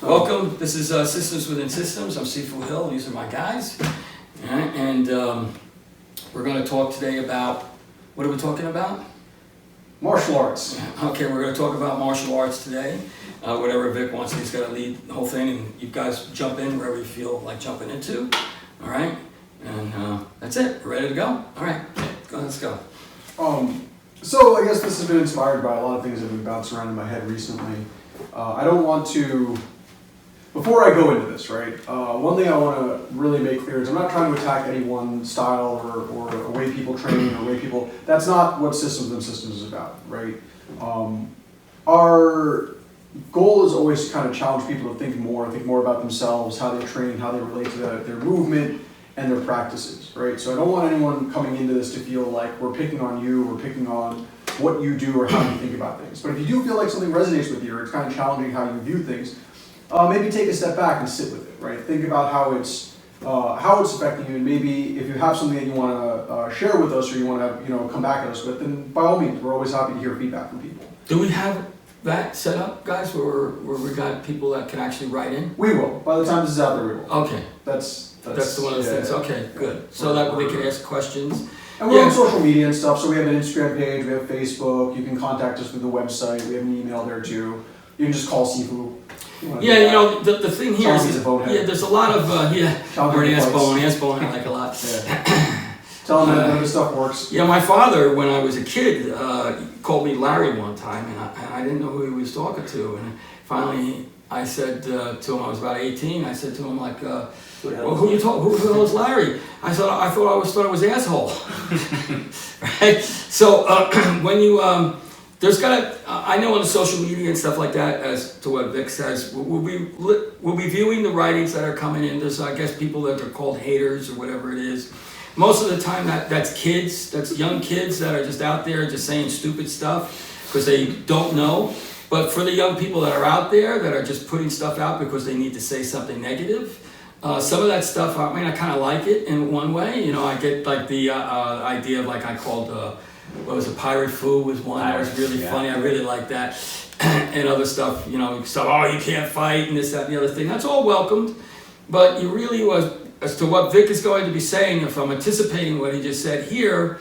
Welcome. This is Systems Within Systems. I'm Sifu Hill. These are my guys. All right, and we're going to talk today about, what are we talking about? Martial arts. Okay, we're going to talk about martial arts today. Whatever Vic wants, he's got to lead the whole thing, and you guys jump in wherever you feel like jumping into. All right, and that's it. We're ready to go? All right, let's go. So I guess this has been inspired by a lot of things that have been bouncing around in my head recently. I don't want to, before I go into this, right, one thing I want to really make clear is I'm not trying to attack any one style or a way people train or way people, that's not what Systems Within Systems is about, right? Our goal is always to kind of challenge people to think more about themselves, how they train, how they relate to their movement and their practices, right? So I don't want anyone coming into this to feel like we're picking on you, we're picking on what you do or how you think about things. But if you do feel like something resonates with you or it's kind of challenging how you view things, maybe take a step back and sit with it, right? Think about how it's affecting you, and maybe if you have something that you want to share with us or you want to come back at us with, then by all means, we're always happy to hear feedback from people. Do we have that set up, guys, where we got people that can actually write in? We will. By the time this is out there, we will. Okay. That's the one of those things. Okay, good. So that we can ask questions. And we're on social media and stuff, so we have an Instagram page, we have Facebook, you can contact us through the website, we have an email there too. You can just call Sifu. Yeah, the thing here is, there's a lot of, or an ass bone I like a lot. Yeah. Tell them that this stuff works. Yeah, my father, when I was a kid, called me Larry one time, and I didn't know who he was talking to. And finally, I said to him, I was about 18, I said to him, like, well, who the hell is Larry? I thought it was asshole. Right? So when you, I know on the social media and stuff like that, as to what Vic says, we'll be viewing the writings that are coming in. There's, I guess, people that are called haters or whatever it is. Most of the time, that's kids, that's young kids that are just out there just saying stupid stuff because they don't know. But for the young people that are out there that are just putting stuff out because they need to say something negative, some of that stuff, I mean, I kind of like it in one way. I get like the idea of, like, I called, what was it, Pirate Foo was one that was really funny. I really like that. And other stuff, stuff, oh, you can't fight and this, that, and the other thing. That's all welcomed. But you really was, as to what Vic is going to be saying, if I'm anticipating what he just said here,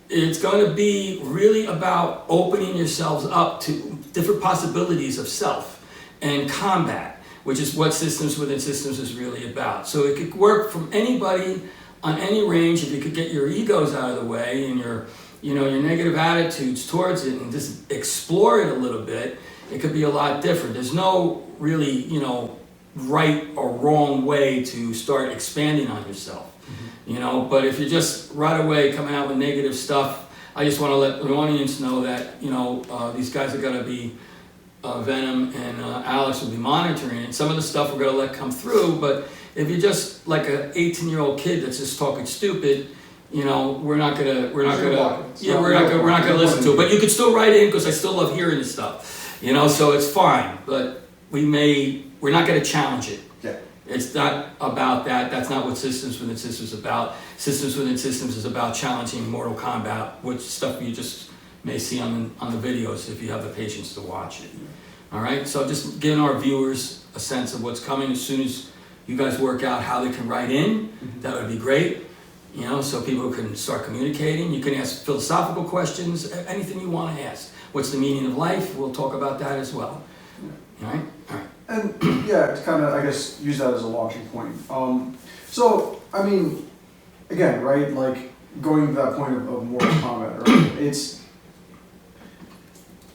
it's going to be really about opening yourselves up to different possibilities of self and combat, which is what Systems Within Systems is really about. So it could work from anybody on any range if you could get your egos out of the way and your negative attitudes towards it and just explore it a little bit. It could be a lot different. There's no really, right or wrong way to start expanding on yourself. But if you're just right away coming out with negative stuff, I just want to let the audience know that, these guys are going to be, Venom and Alex will be monitoring it. Some of the stuff we're going to let come through, but if you're just like an 18-year-old kid that's just talking stupid, we're not gonna listen to it. But you can still write in because I still love hearing this stuff, so it's fine. But we're not gonna challenge it. Yeah. It's not about that. That's not what Systems Within Systems is about. Systems Within Systems is about challenging Mortal Kombat, which stuff you just may see on the videos if you have the patience to watch it. All right. So just giving our viewers a sense of what's coming. As soon as you guys work out how they can write in, that would be great. So people can start communicating. You can ask philosophical questions, anything you want to ask. What's the meaning of life? We'll talk about that as well. All right. And to kind of, I guess, use that as a launching point. So, I mean, again, right, like going to that point of Mortal Kombat, right?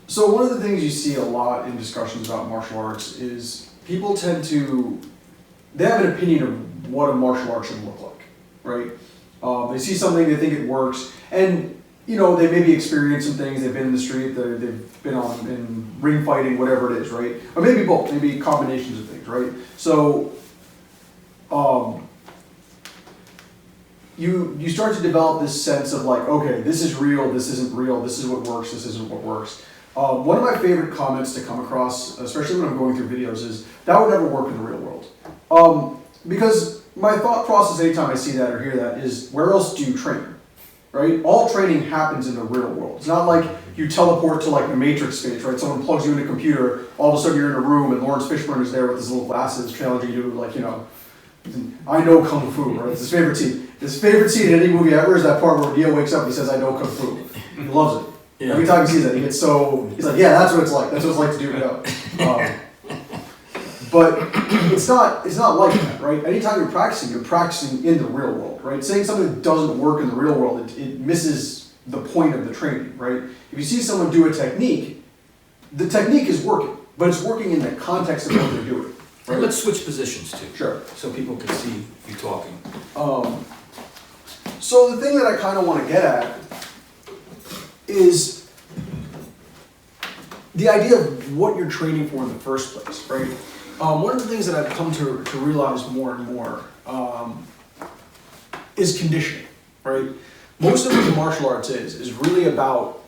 So one of the things you see a lot in discussions about martial arts is people they have an opinion of what a martial art should look like, right? They see something, they think it works, and they maybe experience some things. They've been in the street, they've been in ring fighting, whatever it is, right? Or maybe both, maybe combinations of things, right? So, you start to develop this sense of like, okay, this is real, this isn't real, this is what works, this isn't what works. One of my favorite comments to come across, especially when I'm going through videos, is that would never work in the real world, because my thought process anytime I see that or hear that is, where else do you train, right? All training happens in the real world. It's not like you teleport to like the Matrix space, right? Someone plugs you in a computer, all of a sudden you're in a room and Lawrence Fishburne is there with his little glasses challenging you to like, I know Kung Fu, right? It's his favorite scene. His favorite scene in any movie ever is that part where Neo wakes up and he says, I know Kung Fu. He loves it. Yeah. Every time he sees it, he's like, yeah, that's what it's like. That's what it's like to do it. But it's not like that, right? Anytime you're practicing in the real world, right? Saying something doesn't work in the real world, it misses the point of the training, right? If you see someone do a technique, the technique is working, but it's working in the context of what they're doing. Right? Let's switch positions too. Sure. So people can see you talking. So the thing that I kind of want to get at is the idea of what you're training for in the first place, right? One of the things that I've come to realize more and more is conditioning, right? Most of what the martial arts is really about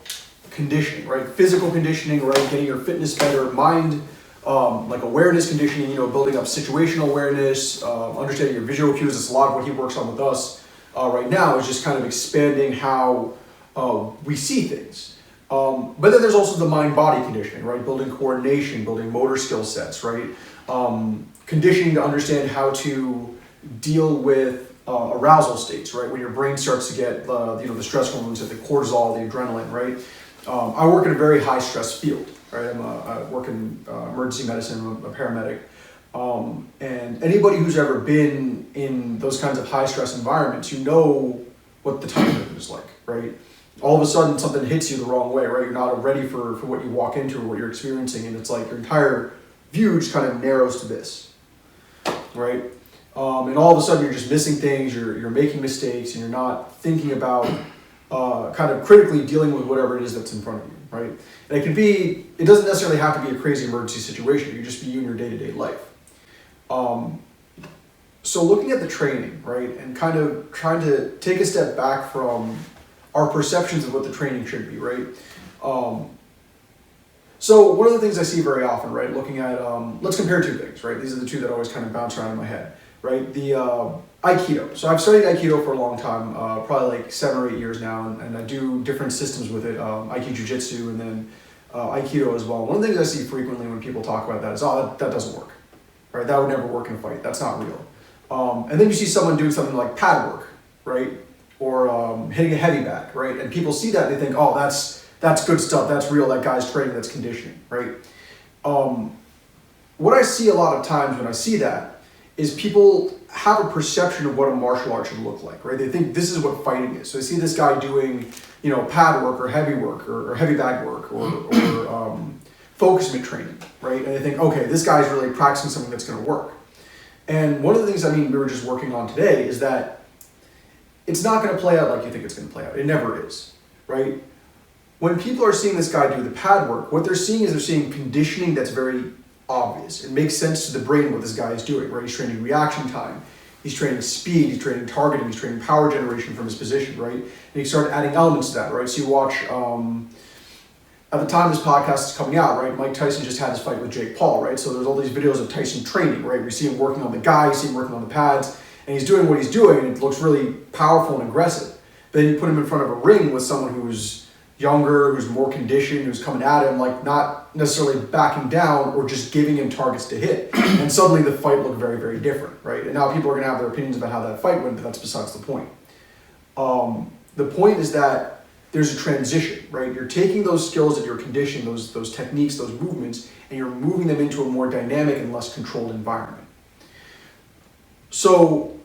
conditioning, right? Physical conditioning, right? Getting your fitness better, mind, like awareness conditioning, building up situational awareness, understanding your visual cues. It's a lot of what he works on with us right now, is just kind of expanding how we see things. But then there's also the mind-body conditioning, right? Building coordination, building motor skill sets, right? Conditioning to understand how to deal with arousal states, right? When your brain starts to get the stress hormones, the cortisol, the adrenaline, right? I work in a very high stress field, right? I work in emergency medicine. I'm a paramedic, and anybody who's ever been in those kinds of high stress environments, what the time limit is like, right? All of a sudden something hits you the wrong way, right? You're not ready for what you walk into or what you're experiencing, and it's like your entire view just kind of narrows to this, right? And all of a sudden you're just missing things, you're making mistakes, and you're not thinking about kind of critically dealing with whatever it is that's in front of you, right? And it doesn't necessarily have to be a crazy emergency situation, you just be you in your day-to-day life. So looking at the training, right, and kind of trying to take a step back from our perceptions of what the training should be, right? So one of the things I see very often, right, looking at, let's compare two things, right? These are the two that always kind of bounce around in my head, right? The Aikido. So I've studied Aikido for a long time, probably like 7 or 8 years now, and I do different systems with it, Aikido Jiu-Jitsu and then Aikido as well. One of the things I see frequently when people talk about that is, that doesn't work, right? That would never work in a fight. That's not real. And then you see someone doing something like pad work, right? Or hitting a heavy bag, right? And people see that and they think, oh, that's good stuff, that's real, that guy's training, that's conditioning, right? What I see a lot of times when I see that is people have a perception of what a martial art should look like, right? They think this is what fighting is. So they see this guy doing, pad work or heavy work or heavy bag work or focusment training, right? And they think, okay, this guy's really practicing something that's going to work. And one of the things, we were just working on today is that it's not going to play out like you think it's going to play out. It never is, right? When people are seeing this guy do the pad work, what they're seeing conditioning that's very obvious. It makes sense to the brain what this guy is doing, right? He's training reaction time, he's training speed, he's training targeting, he's training power generation from his position, right? And you start adding elements to that, right? So you watch, at the time this podcast is coming out, right, Mike Tyson just had his fight with Jake Paul, right? So there's all these videos of Tyson training, right? We see him working on the guy, you see him working on the pads, and he's doing what he's doing, and it looks really powerful and aggressive. Then you put him in front of a ring with someone who's younger, who's more conditioned, who's coming at him, like not necessarily backing down or just giving him targets to hit. And suddenly the fight looked very, very different, right? And now people are gonna have their opinions about how that fight went, but that's besides the point. The point is that there's a transition, right? You're taking those skills that you're conditioning, those techniques, those movements, and you're moving them into a more dynamic and less controlled environment. So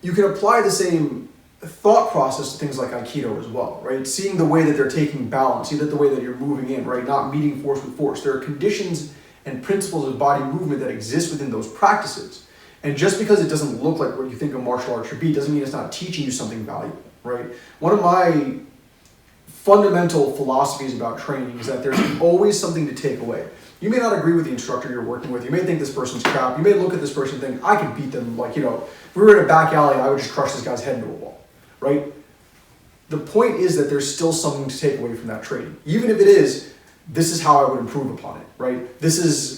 you can apply the same thought process to things like Aikido as well, right? Seeing the way that they're taking balance, see that the way that you're moving in, right? Not meeting force with force. There are conditions and principles of body movement that exist within those practices. And just because it doesn't look like what you think a martial art should be doesn't mean it's not teaching you something valuable, right? One of my fundamental philosophies about training is that there's always something to take away. You may not agree with the instructor you're working with. You may think this person's crap. You may look at this person and think, I could beat them. Like, if we were in a back alley, I would just crush this guy's head into a wall, right? The point is that there's still something to take away from that training. Even if it is, this is how I would improve upon it, right?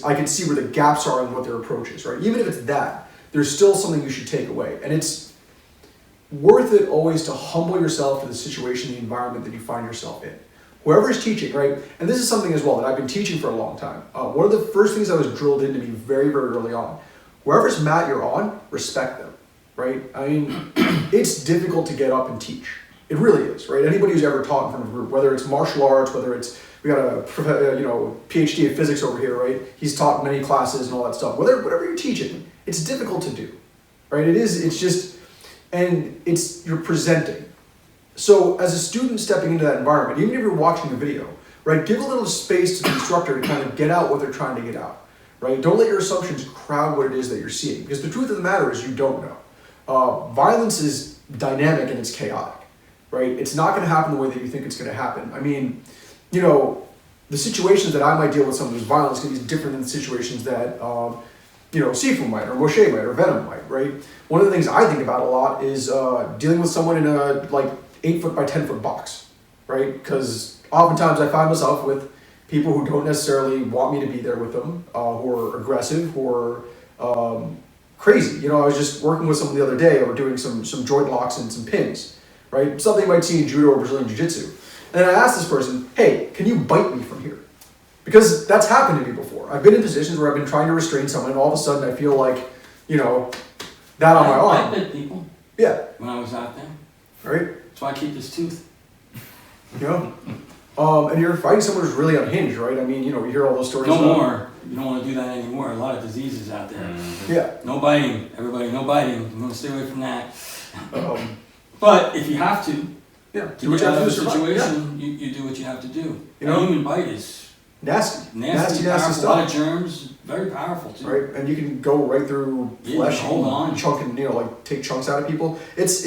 I can see where the gaps are in what their approach is, right? Even if it's that, there's still something you should take away. And it's worth it always to humble yourself to the situation, the environment that you find yourself in. whoever's teaching, right? And this is something as well that I've been teaching for a long time. One of the first things that was drilled into me very, very early on, wherever's mat you're on, respect them, right? I mean, it's difficult to get up and teach. It really is, right? Anybody who's ever taught in front of a group, whether it's martial arts, whether it's, we got a PhD in physics over here, right? He's taught many classes and all that stuff. Whatever you're teaching, it's difficult to do, right? It's just, and you're presenting. So as a student stepping into that environment, even if you're watching a video, right, give a little space to the instructor to kind of get out what they're trying to get out, right? Don't let your assumptions crowd what it is that you're seeing, because the truth of the matter is you don't know. Violence is dynamic and it's chaotic, right? It's not going to happen the way that you think it's going to happen. I mean, you know, the situations that I might deal with someone who's violent is going to be different than the situations that, you know, Sifu might, or Moshe might, or Venom might, right? One of the things I think about a lot is dealing with someone in a, 8-foot by 10-foot box, right? Because oftentimes I find myself with people who don't necessarily want me to be there with them, who are aggressive, who are crazy. You know, I was just working with someone the other day, or doing some joint locks and some pins, right? Something you might see in judo or Brazilian jiu-jitsu. And I asked this person, hey, can you bite me from here? Because that's happened to me before. I've been in positions where I've been trying to restrain someone, and all of a sudden I feel like, you know, that on my arm. I bit people. Yeah. When I was out there. Right? That's why I keep this tooth. You know? And you're fighting someone who's really unhinged, right? I mean, you know, you hear all those stories. No more. You don't want to do that anymore. A lot of diseases out there. Yeah. No biting. Everybody, no biting. I'm going to stay away from that. But if you have to, Yeah. to get out of a situation, you do what you have to do. You know? A human bite is Nasty. nasty Nasty powerful. A lot of stuff. germs, very powerful too. Right? And you can go right through Yeah, flesh hold on. and chunk and, you know, like take chunks out of people. It's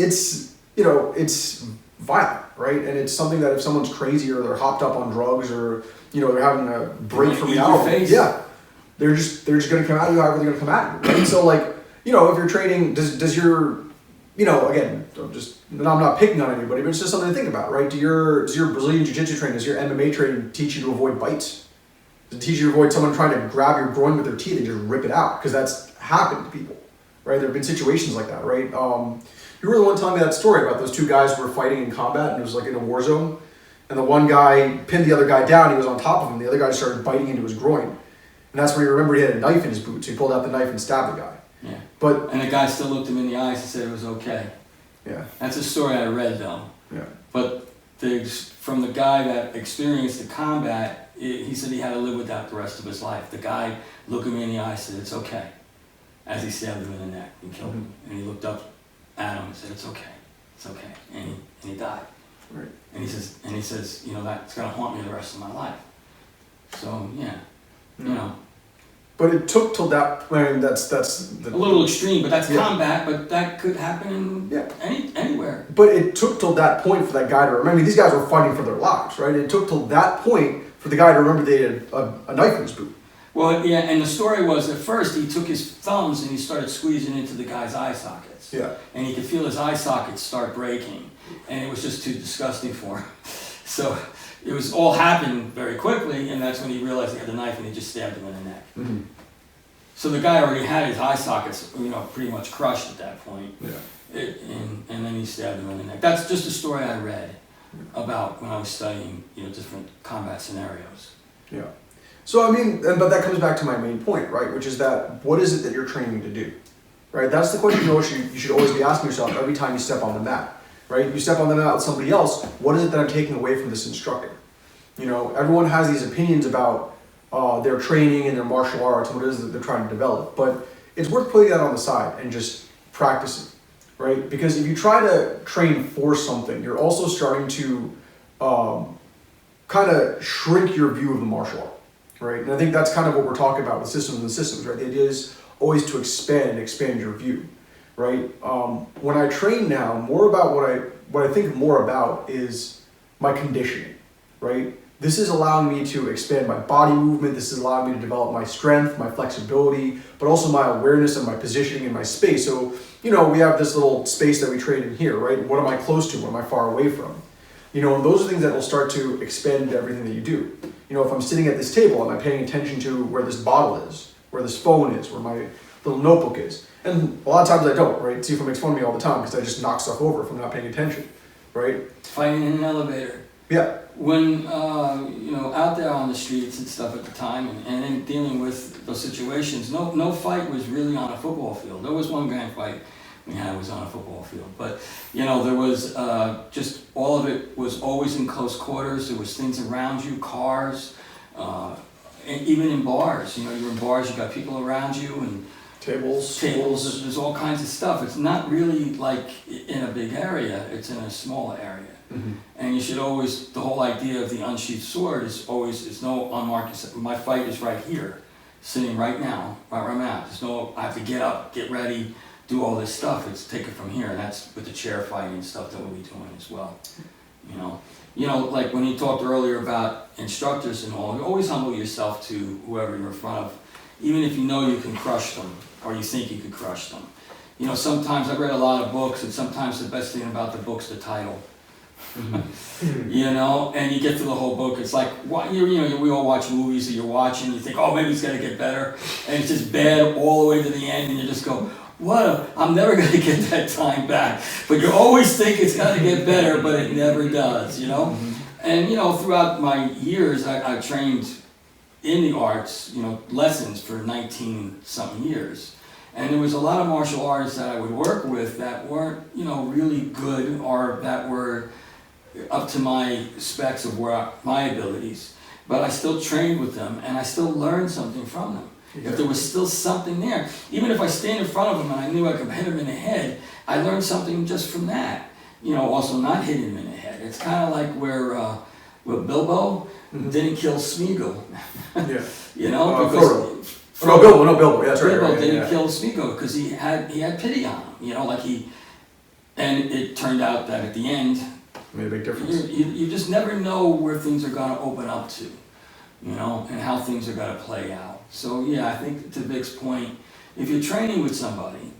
you know, it's violent, right? And it's something that if someone's crazy or they're hopped up on drugs or, you know, they're having a break from Eat your reality. face. Yeah. They're just gonna come at you however they're gonna come at you. Right? So like, you know, if you're training, does your, you know, again, I'm not picking on anybody, but it's just something to think about, right? Does your Brazilian Jiu-Jitsu training, does your MMA training teach you to avoid bites? Does it teach you to avoid someone trying to grab your groin with their teeth and just rip it out? Because that's happened to people, right? There have been situations like that, right? You were the one telling me that story about those two guys who were fighting in combat, and it was like in a war zone, and the one guy pinned the other guy down, he was on top of him, the other guy started biting into his groin. And that's when he remembered he had a knife in his boot, so he pulled out the knife and stabbed the guy. Yeah. But, And the guy still looked him in the eyes and said it was okay. yeah, That's a story I read though. yeah. But from the guy that experienced the combat, he said he had to live with that the rest of his life. The guy looked him in the eye and said, it's okay. As he stabbed him in the neck and killed him. And he looked up at him and said, it's okay. It's okay. And he died. Right. And he says, you know, that's gonna haunt me the rest of my life. So yeah, you know. But it took till that, I mean, that's A little extreme, but that's Yeah. combat, but that could happen Yeah. anywhere. But it took till that point for that guy to remember. I mean, these guys were fighting for their lives, right? It took till that point for the guy to remember they had a knife in his boot. Well, yeah, and the story was at first he took his thumbs and he started squeezing into the guy's eye sockets. Yeah. And he could feel his eye sockets start breaking, and it was just too disgusting for him. So it was all happened very quickly, and that's when he realized he had the knife and he just stabbed him in the neck. Mm-hmm. So the guy already had his eye sockets, you know, pretty much crushed at that point. Yeah. And then he stabbed him in the neck. That's just a story I read about when I was studying, you know, different combat scenarios. Yeah. So I mean, but that comes back to my main point, right? Which is that what is it that you're training to do, right? That's the question you should always be asking yourself every time you step on the mat, right? You step on the mat with somebody else. What is it that I'm taking away from this instructor? You know, everyone has these opinions about their training and their martial arts and what it is that they're trying to develop, but it's worth putting that on the side and just practicing, right? Because if you try to train for something, you're also starting to kind of shrink your view of the martial art. Right, and I think that's kind of what we're talking about with systems and systems, right? The idea is always to expand your view, right? When I train now, more about what I think more about is my conditioning, right? This is allowing me to expand my body movement. This is allowing me to develop my strength, my flexibility, but also my awareness and my positioning in my space. So, you know, we have this little space that we train in here, right? What am I close to? What am I far away from? You know, and those are things that will start to expand everything that you do. You know, if I'm sitting at this table, am I paying attention to where this bottle is, where this phone is, where my little notebook is? And a lot of times I don't, right? CFO makes fun of me all the time because I just knock stuff over if I'm not paying attention, right? Fighting in an elevator. Yeah. When, out there on the streets and stuff at the time, and in dealing with those situations, no fight was really on a football field. There was one grand fight we had was on a football field, but, there was, just, all of it was always in close quarters. There was things around you, cars, and even in bars, you're in bars, you got people around you, and Tables. there's all kinds of stuff. It's not really like in a big area, it's in a small area. Mm-hmm. And you should always, the whole idea of the unsheathed sword is always, it's no unmarked, my fight is right here, sitting right now, right where I'm at. There's no, I have to get up, get ready, do all this stuff. It's take it from here, and that's with the chair fighting and stuff that we'll be doing as well. Like when you talked earlier about instructors and all, you always humble yourself to whoever you're in front of, even if you know you can crush them, or you think you can crush them. Sometimes I've read a lot of books, and sometimes the best thing about the book's the title. And you get through the whole book, it's like, we all watch movies that you're watching, you think, oh, maybe it's gonna get better, and it's just bad all the way to the end, and you just go, I'm never gonna get that time back. But you always think it's gonna get better, but it never does, And, throughout my years, I trained in the arts, lessons for 19-something years. And there was a lot of martial artists that I would work with that weren't, really good, or that were up to my specs of my abilities. But I still trained with them, and I still learned something from them. If there was still something there, even if I stand in front of them and I knew I could hit him in the head, I learned something just from that. Also not hitting him in the head. It's kind of like where Bilbo didn't kill Smeagol. Frodo. No, Bilbo. Yeah, that's right. Bilbo didn't kill Smeagol because he had pity on him. And it turned out that at the end, made a big difference. You just never know where things are going to open up to, and how things are going to play out. So yeah, I think to Vic's point, if you're training with somebody,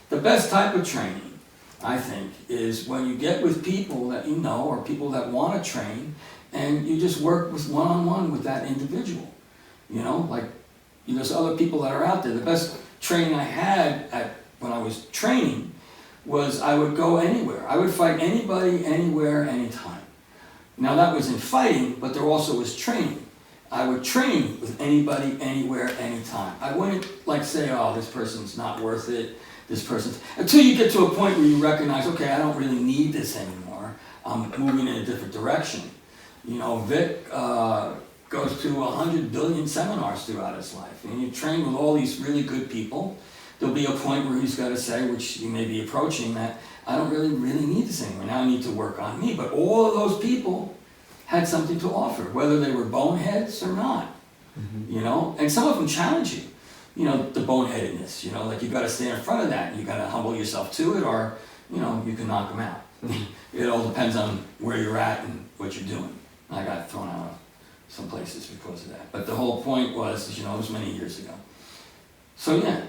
the best type of training, I think, is when you get with people that you know, or people that want to train, and you just work with one-on-one with that individual. There's other people that are out there. The best training I had when I was training was I would go anywhere. I would fight anybody, anywhere, anytime. Now that was in fighting, but there also was training. I would train with anybody, anywhere, anytime. I wouldn't say, oh, this person's not worth it, until you get to a point where you recognize, okay, I don't really need this anymore. I'm moving in a different direction. Vic goes to 100 billion seminars throughout his life, and you train with all these really good people. There'll be a point where he's got to say, which you may be approaching, that I don't really need this anymore. Now I need to work on me. But all of those people had something to offer, whether they were boneheads or not. And some of them challenge you. The boneheadedness. Like you got to stand in front of that, and you got to humble yourself to it, or you can knock them out. It all depends on where you're at and what you're doing. I got thrown out of some places because of that. But the whole point was, it was many years ago. So yeah.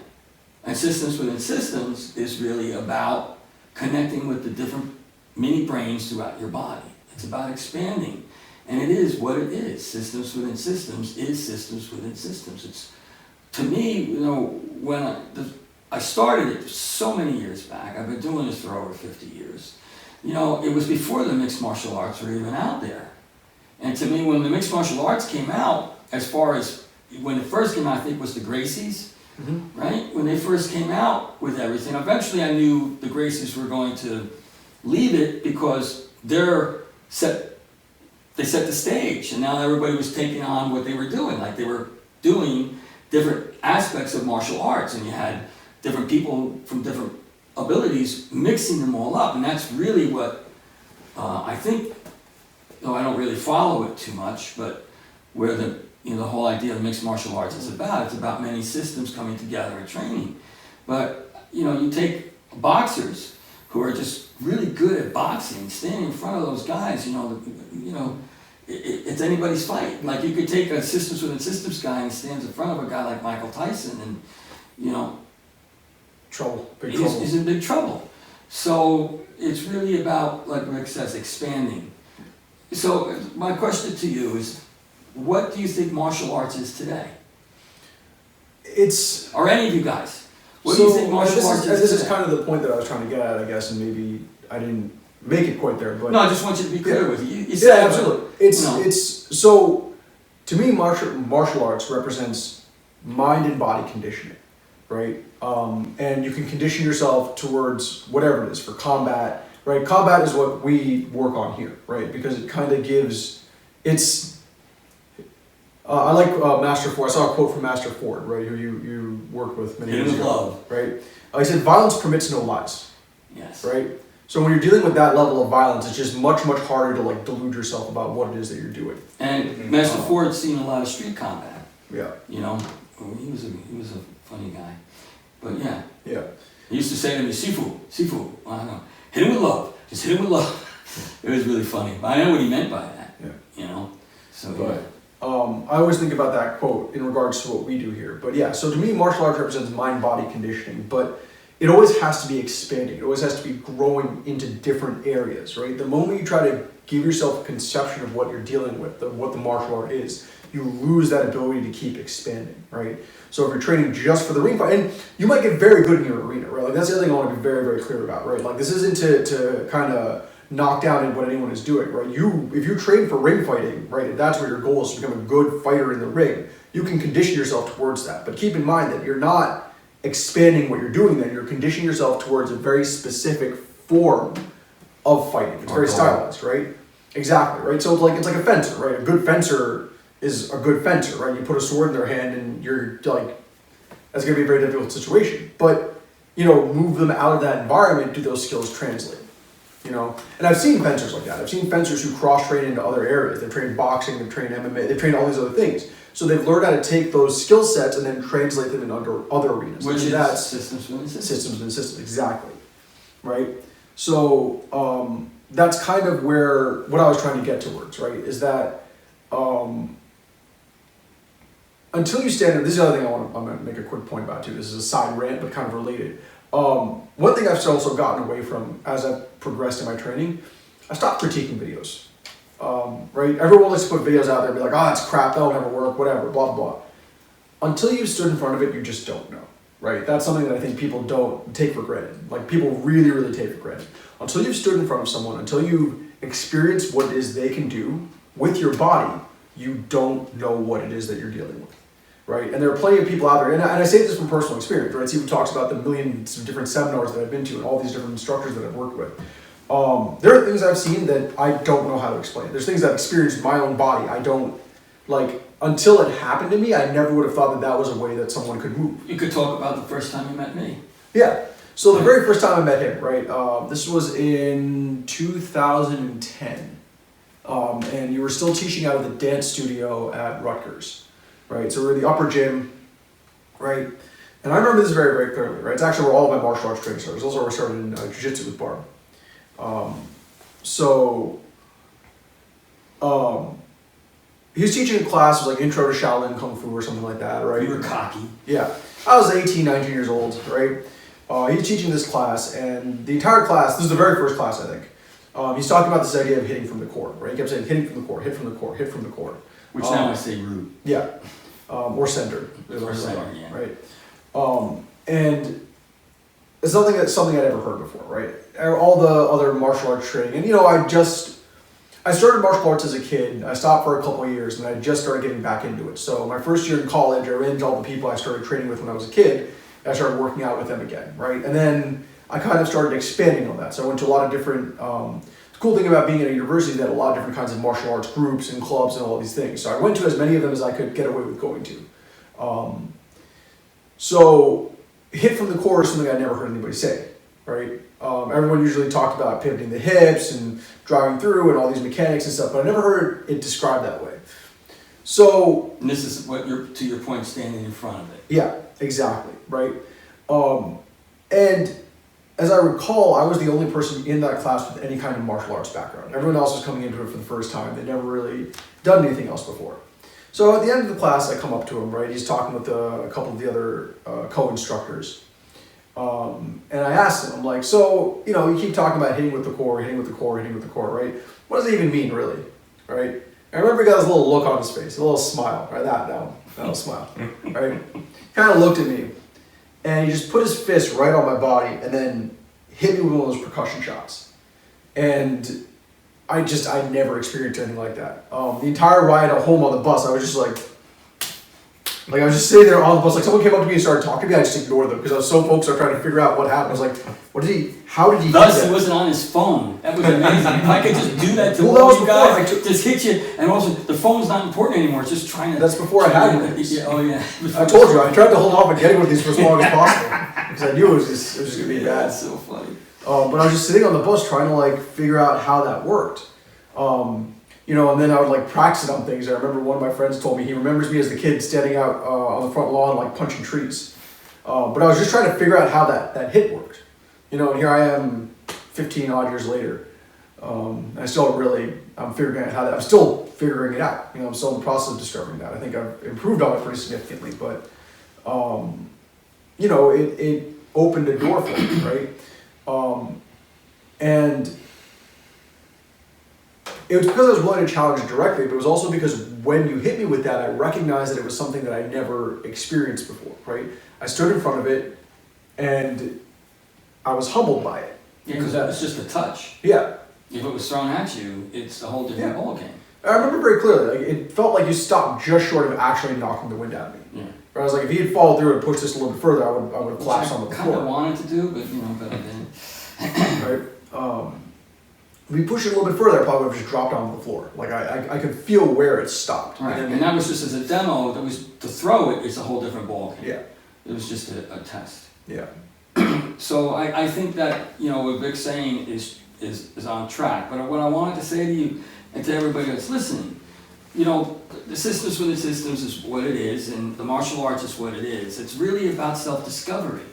And Systems Within Systems is really about connecting with the different mini brains throughout your body. It's about expanding. And it is what it is. Systems Within Systems is Systems Within Systems. It's, to me, when I started it so many years back, I've been doing this for over 50 years. It was before the mixed martial arts were even out there. And to me, when the mixed martial arts came out, as far as when it first came out, I think it was the Gracies. Right? When they first came out with everything, eventually I knew the Gracies were going to leave it because they set the stage, and now everybody was taking on what they were doing. Like they were doing different aspects of martial arts, and you had different people from different abilities mixing them all up, and that's really what I think. I don't really follow it too much, but where the whole idea of mixed martial arts is about. It's about many systems coming together and training. But, you take boxers who are just really good at boxing, standing in front of those guys, it's anybody's fight. Like you could take a Systems Within Systems guy and he stands in front of a guy like Michael Tyson and, trouble. He's in big trouble. So it's really about, like Rick says, expanding. So my question to you is, what do you think martial arts is today? Or any of you guys? What do you think martial arts is today? This is kind of the point that I was trying to get at, I guess, and maybe I didn't make it quite there, but No, I just want you to be clear with it. You yeah, said, absolutely. no. It's so to me, martial arts represents mind and body conditioning, right? And you can condition yourself towards whatever it is for combat, right? Combat is what we work on here, right? Because it kind of gives it's. I like Master Ford. I saw a quote from Master Ford, right? Who you worked with many Hit years him with ago, love. right? He said, "Violence permits no lies." Yes. Right? So when you're dealing with that level of violence, it's just much harder to like delude yourself about what it is that you're doing. And Master Ford's seen a lot of street combat. Yeah. You know, he was a funny guy. But yeah, Yeah. he used to say to me, Sifu, I don't know, hit him with love. Just hit him with love. It was really funny. But I know what he meant by that. Yeah. You know? So But yeah. I always think about that quote in regards to what we do here. But yeah, so to me, martial arts represents mind-body conditioning, but it always has to be expanding. It always has to be growing into different areas, right? The moment you try to give yourself a conception of what you're dealing with, what the martial art is, you lose that ability to keep expanding, right? So if you're training just for the ring fight, and you might get very good in your arena, right? Like that's the other thing I want to be very, very clear about, right? Like this isn't to kind of knock down what anyone is doing, right? If you train for ring fighting, right, if that's where your goal is to become a good fighter in the ring, you can condition yourself towards that. But keep in mind that you're not expanding what you're doing then, you're conditioning yourself towards a very specific form of fighting. It's very stylized, right? Exactly, right? So it's like a fencer, right? A good fencer is a good fencer, right? You put a sword in their hand and you're like, that's gonna be a very difficult situation. But, move them out of that environment, do those skills translate? And I've seen fencers like that. I've seen fencers who cross-train into other areas. They've trained boxing, they've trained MMA, they've trained all these other things. So they've learned how to take those skill sets and then translate them in other arenas. Which is that's systems within systems. systems and systems, exactly. Right? So that's kind of what I was trying to get towards, right? Is that until you stand up, this is the other thing I'm going to make a quick point about too. This is a side rant, but kind of related. One thing I've also gotten away from as I've progressed in my training, I stopped critiquing videos. Right? Everyone likes to put videos out there and be like, oh, that's crap, that'll never work, whatever, blah, blah, blah. Until you've stood in front of it, you just don't know. Right? That's something that I think people don't take for granted. Like people really, really take for granted. Until you've stood in front of someone, until you experience what it is they can do with your body, you don't know what it is that you're dealing with. Right? And there are plenty of people out there, and I say this from personal experience, right? Steve talks about the millions of different seminars that I've been to and all these different instructors that I've worked with. There are things I've seen that I don't know how to explain. There's things I've experienced in my own body. I don't, until it happened to me, I never would have thought that was a way that someone could move. You could talk about the first time you met me. Yeah. So the very first time I met him, right, this was in 2010. And you were still teaching out of the dance studio at Rutgers. Right, so we're in the upper gym, right? And I remember this very, very clearly, right? It's actually where all of my martial arts training started. It's also where I started in jiu-jitsu with Barb. He was teaching a class, it was like Intro to Shaolin Kung Fu or something like that, right? You were cocky. Yeah. I was 18, 19 years old, right? He was teaching this class, and the entire class, this is the very first class, I think. He's talking about this idea of hitting from the core, right? He kept saying, hitting from the core, hit from the core, hit from the core. Which now I say root. Yeah. Or center. Or center, yeah. Right. And it's something I'd ever heard before, right? All the other martial arts training. And I started martial arts as a kid. I stopped for a couple of years and I just started getting back into it. So my first year in college, I ran into all the people I started training with when I was a kid. I started working out with them again, right? And then I kind of started expanding on that. So I went to a lot of different the cool thing about being at a university is that a lot of different kinds of martial arts groups and clubs and all these things. So I went to as many of them as I could get away with going to. So hit from the core is something I never heard anybody say, right? Everyone usually talked about pivoting the hips and driving through and all these mechanics and stuff, but I never heard it described that way. So, and this is what to your point, standing in front of it. Yeah, exactly, right? And as I recall, I was the only person in that class with any kind of martial arts background. Everyone else was coming into it for the first time. They'd never really done anything else before. So at the end of the class, I come up to him, right? He's talking with a couple of the other co-instructors. And I asked him, I'm like, so, you keep talking about hitting with the core, hitting with the core, hitting with the core, right? What does it even mean, really, right? I remember he got this little look on his face, a little smile, right? That'll smile, right? Kind of looked at me. And he just put his fist right on my body and then hit me with one of those percussion shots. And I never experienced anything like that. The entire ride home on the bus, I was just like I was just sitting there on the bus, like someone came up to me and started talking to me, I just ignored them because I was so focused on trying to figure out what happened. I was like, how did he Thus, do he that? wasn't on his phone. That was amazing. If I could just do that to Well, that all was you before guys, I took- just hit you, and also, the phone's not important anymore, it's just trying to... That's before I had one. Yeah, oh yeah. I told you, I tried to hold off on getting one of these for as long as possible because I knew it was just gonna be Yeah, bad. that's so funny. But I was just sitting on the bus trying to like figure out how that worked. And then I would like practice it on things. I remember one of my friends told me he remembers me as the kid standing out on the front lawn like punching trees. But I was just trying to figure out how that hit worked. And here I am 15 odd years later. I still I'm figuring out I'm still figuring it out. I'm still in the process of discovering that. I think I've improved on it pretty significantly, but it opened a door for me, right? And it was because I was willing to challenge it directly, but it was also because when you hit me with that, I recognized that it was something that I never experienced before, right? I stood in front of it, and I was humbled by it. Yeah, because that was just a touch. Yeah. If it was thrown at you, it's a whole different Yeah. ballgame. I remember very clearly, it felt like you stopped just short of actually knocking the wind out of me. Yeah. But I was like, if he had followed through and pushed this a little bit further, I would have collapsed on the Kind of floor. wanted to do, but I didn't. Right? If we pushed it a little bit further, I probably would have just dropped onto the floor. Like I could feel where it stopped. Right, and that was just as a demo. That was to throw it. It's a whole different ballgame. Yeah. It was just a test. Yeah. So I think that what Vic's saying is on track. But what I wanted to say to you and to everybody that's listening, the Systems Within Systems is what it is, and the martial arts is what it is. It's really about self-discovery.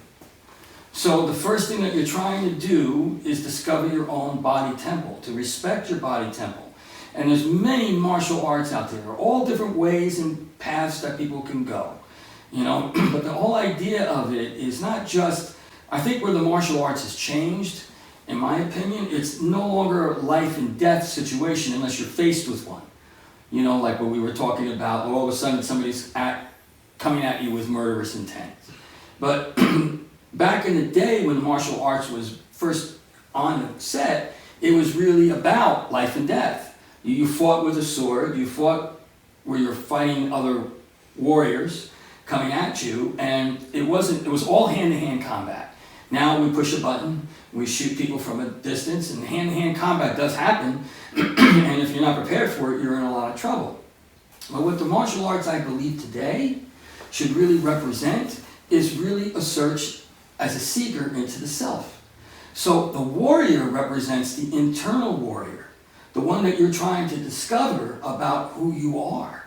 So the first thing that you're trying to do is discover your own body temple, to respect your body temple. And there's many martial arts out there, all different ways and paths that people can go. But the whole idea of it is not just, I think where the martial arts has changed, in my opinion, it's no longer a life and death situation unless you're faced with one. Like what we were talking about, all of a sudden somebody's coming at you with murderous intent. But back in the day when martial arts was first on the set, it was really about life and death. You fought with a sword, you fought where you're fighting other warriors coming at you, and it was all hand-to-hand combat. Now we push a button, we shoot people from a distance, and hand-to-hand combat does happen, and if you're not prepared for it, you're in a lot of trouble. But what the martial arts, I believe today, should really represent is really a search as a seeker into the self. So the warrior represents the internal warrior, the one that you're trying to discover about who you are.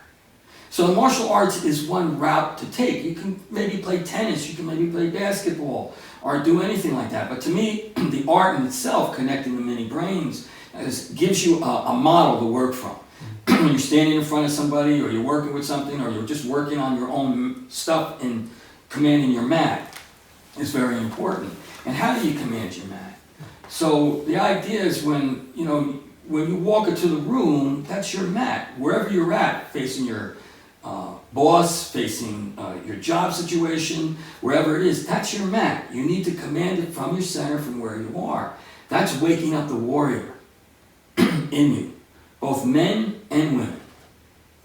So the martial arts is one route to take. You can maybe play tennis, you can maybe play basketball, or do anything like that. But to me, the art in itself, connecting the many brains, gives you a model to work from. When you're standing in front of somebody, or you're working with something, or you're just working on your own stuff and commanding your mat, is very important. And how do you command your mat? So the idea is when you walk into the room, that's your mat. Wherever you're at, facing your boss, facing your job situation, wherever it is, that's your mat. You need to command it from your center, from where you are. That's waking up the warrior in you, both men and women,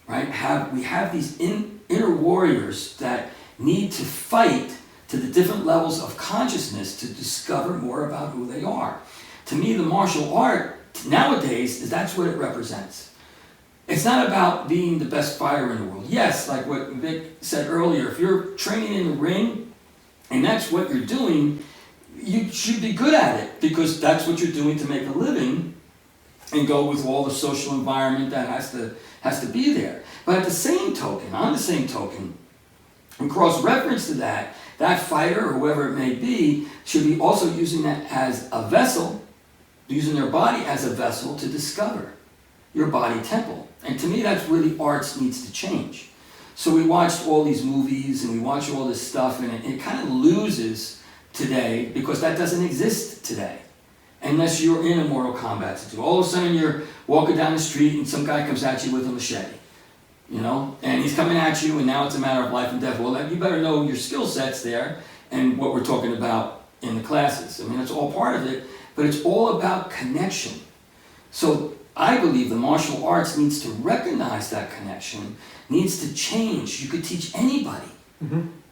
right? We have these inner warriors that need to fight to the different levels of consciousness to discover more about who they are. To me, the martial art nowadays that's what it represents. It's not about being the best fighter in the world. Yes, like what Vic said earlier, if you're training in the ring and that's what you're doing, you should be good at it because that's what you're doing to make a living and go with all the social environment that has to be there. But on the same token, in cross-reference to that fighter or whoever it may be should be also using that as a vessel, using their body as a vessel to discover your body temple. And to me, that's where the arts needs to change. So we watched all these movies and we watch all this stuff, and it kind of loses today because that doesn't exist today. Unless you're in a Mortal Kombat situation. All of a sudden you're walking down the street and some guy comes at you with a machete. And he's coming at you, and now it's a matter of life and death. Well, you better know your skill sets there and what we're talking about in the classes. I mean, that's all part of it. but it's all about connection. So I believe the martial arts needs to recognize that connection, needs to change. You could teach anybody.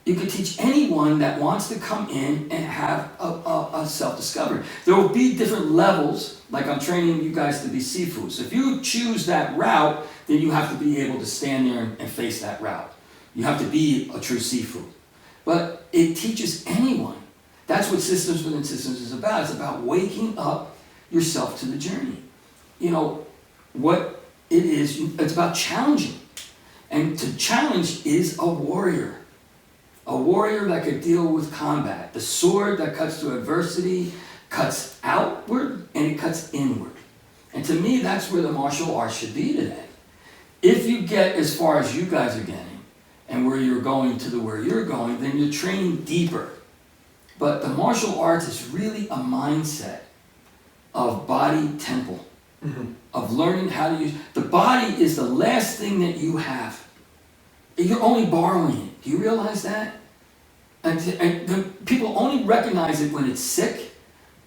You could teach anyone that wants to come in and have a self-discovery. There will be different levels, like I'm training you guys to be Sifus. If you choose that route, then you have to be able to stand there and face that route. You have to be a true Sifu. But it teaches anyone. That's what Systems Within Systems is about. It's about waking up yourself to the journey. You know, what it is, it's about challenging. And to challenge is a warrior. A warrior that could deal with combat. The sword that cuts through adversity cuts outward and it cuts inward. And to me, that's where the martial arts should be today. If you get as far as you guys are getting, and where you're going to where you're going, then you're training deeper. But the martial arts is really a mindset of body temple, of learning how to use. The body is the last thing that you have. You're only borrowing it. Do you realize that? And the people only recognize it when it's sick,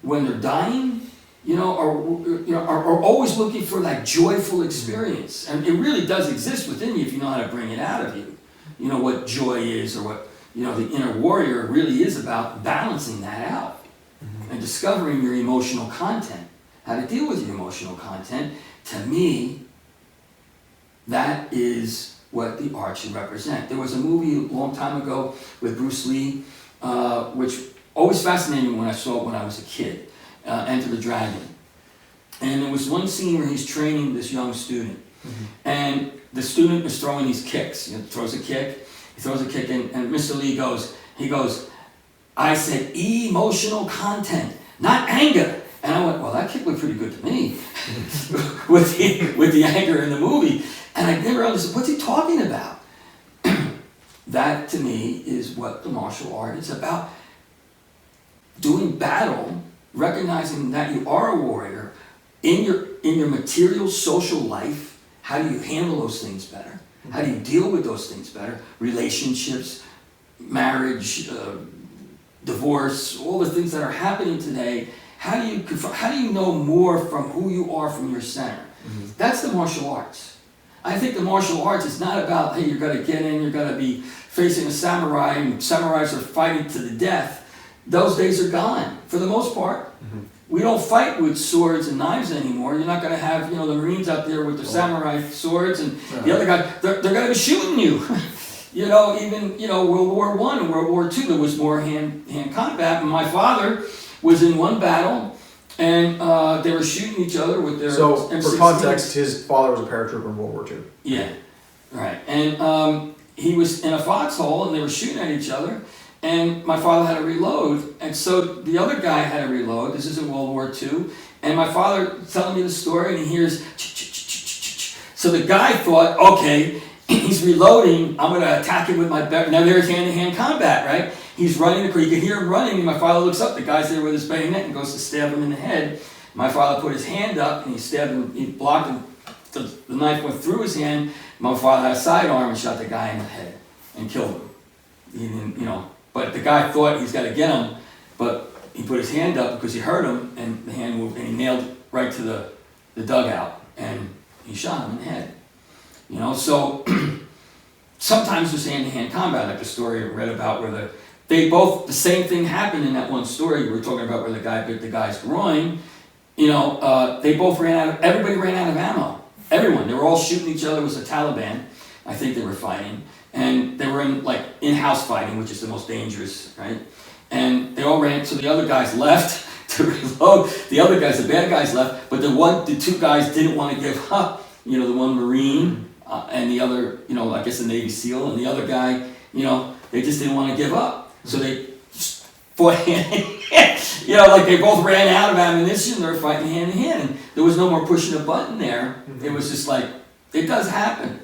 when they're dying, are always looking for that joyful experience. And it really does exist within you if you know how to bring it out of you. You know what joy is, or what, the inner warrior really is about balancing that out and discovering your emotional content, how to deal with your emotional content. To me, that is what the art should represent. There was a movie a long time ago with Bruce Lee, which always fascinated me when I saw it when I was a kid, Enter the Dragon. And there was one scene where he's training this young student. And the student is throwing these kicks. He throws a kick, and Mr. Lee goes, I said emotional content, not anger. And I went, well, that kick looked pretty good to me with the anger in the movie. And I never understood, what's he talking about? That, to me, is what the martial art is about. Doing battle, recognizing that you are a warrior in your material social life. How do you handle those things better? How do you deal with those things better? Relationships, marriage, divorce, all the things that are happening today. How do you know more from who you are from your center? That's the martial arts. I think the martial arts is not about, hey, you're going to get in, you're going to be facing a samurai, and samurais are fighting to the death. Those days are gone, for the most part. We don't fight with swords and knives anymore. You're not going to have, the Marines out there with their samurai swords, and the other guy, they're going to be shooting you. World War I and World War II, there was more hand combat. And my father was in one battle, and they were shooting each other with their So, M16s. for context, his father was a paratrooper in World War II. Yeah, right. And he was in a foxhole, and they were shooting at each other. And my father had to reload, and so the other guy had to reload. This is in World War II, and my father telling me the story, and he hears ch-ch-ch-ch-ch-ch. So the guy thought, okay, he's reloading, I'm going to attack him with my bayonet. Now there's hand-to-hand combat, right? He's running, you can hear him running, and my father looks up, the guy's there with his bayonet and goes to stab him in the head. My father put his hand up, and he stabbed him, he blocked him, the knife went through his hand. My father had a sidearm and shot the guy in the head and killed him. He didn't, but the guy thought he's got to get him, but he put his hand up because he heard him, and the hand moved, and he nailed it right to the dugout, and he shot him in the head. So sometimes there's hand-to-hand combat, like the story I read about where the same thing happened in that one story we were talking about where the guy bit the guy's groin. They both everybody ran out of ammo. Everyone, they were all shooting each other. It was the Taliban, I think they were fighting. And they were in-house fighting, which is the most dangerous, right? And they all ran, so the other guys left to reload. The other guys, the bad guys left, but the two guys didn't want to give up. The one Marine and the other, I guess the Navy SEAL, and the other guy, they just didn't want to give up. So they fought hand-in-hand. They both ran out of ammunition. They were fighting hand-in-hand, and there was no more pushing a button there. It was just it does happen,